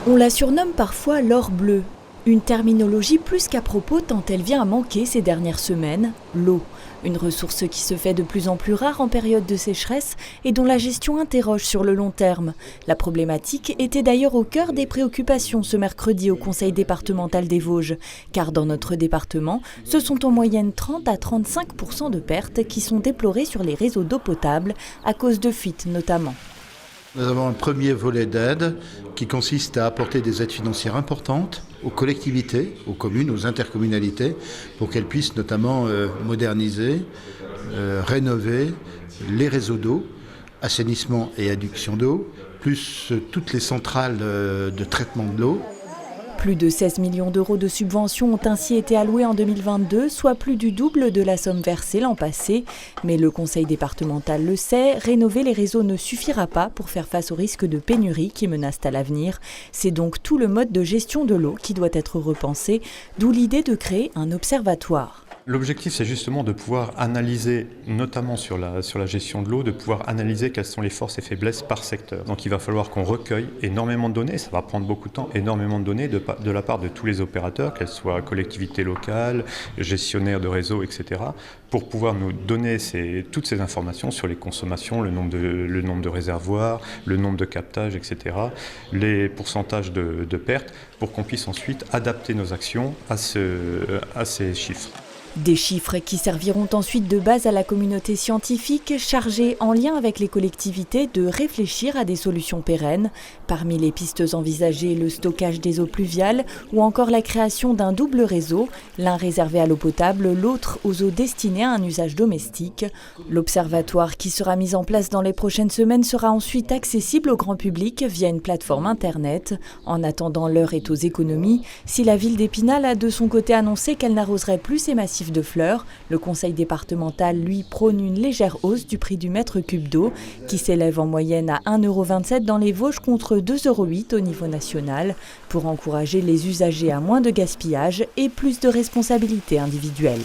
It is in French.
On la surnomme parfois l'or bleu, une terminologie plus qu'à propos tant elle vient à manquer ces dernières semaines, l'eau. Une ressource qui se fait de plus en plus rare en période de sécheresse et dont la gestion interroge sur le long terme. La problématique était d'ailleurs au cœur des préoccupations ce mercredi au Conseil départemental des Vosges. Car dans notre département, ce sont en moyenne 30 à 35% de pertes qui sont déplorées sur les réseaux d'eau potable, à cause de fuites notamment. Nous avons un premier volet d'aide qui consiste à apporter des aides financières importantes aux collectivités, aux communes, aux intercommunalités, pour qu'elles puissent notamment moderniser, rénover les réseaux d'eau, assainissement et adduction d'eau, plus toutes les centrales de traitement de l'eau. Plus de 16 millions d'euros de subventions ont ainsi été alloués en 2022, soit plus du double de la somme versée l'an passé. Mais le conseil départemental le sait, rénover les réseaux ne suffira pas pour faire face aux risques de pénurie qui menacent à l'avenir. C'est donc tout le mode de gestion de l'eau qui doit être repensé, d'où l'idée de créer un observatoire. L'objectif, c'est justement de pouvoir analyser, notamment sur la gestion de l'eau, de pouvoir analyser quelles sont les forces et faiblesses par secteur. Donc il va falloir qu'on recueille énormément de données, ça va prendre beaucoup de temps, énormément de données de la part de tous les opérateurs, qu'elles soient collectivités locales, gestionnaires de réseaux, etc., pour pouvoir nous donner toutes ces informations sur les consommations, le nombre de réservoirs, le nombre de captages, etc., les pourcentages de pertes, pour qu'on puisse ensuite adapter nos actions à ces chiffres. Des chiffres qui serviront ensuite de base à la communauté scientifique chargée, en lien avec les collectivités, de réfléchir à des solutions pérennes. Parmi les pistes envisagées, le stockage des eaux pluviales ou encore la création d'un double réseau, l'un réservé à l'eau potable, l'autre aux eaux destinées à un usage domestique. L'observatoire qui sera mis en place dans les prochaines semaines sera ensuite accessible au grand public via une plateforme internet. En attendant, l'heure est aux économies. Si la ville d'Épinal a de son côté annoncé qu'elle n'arroserait plus ses massifs de fleurs, le conseil départemental, lui, prône une légère hausse du prix du mètre cube d'eau, qui s'élève en moyenne à 1,27 € dans les Vosges contre 2,08 € au niveau national, pour encourager les usagers à moins de gaspillage et plus de responsabilité individuelle.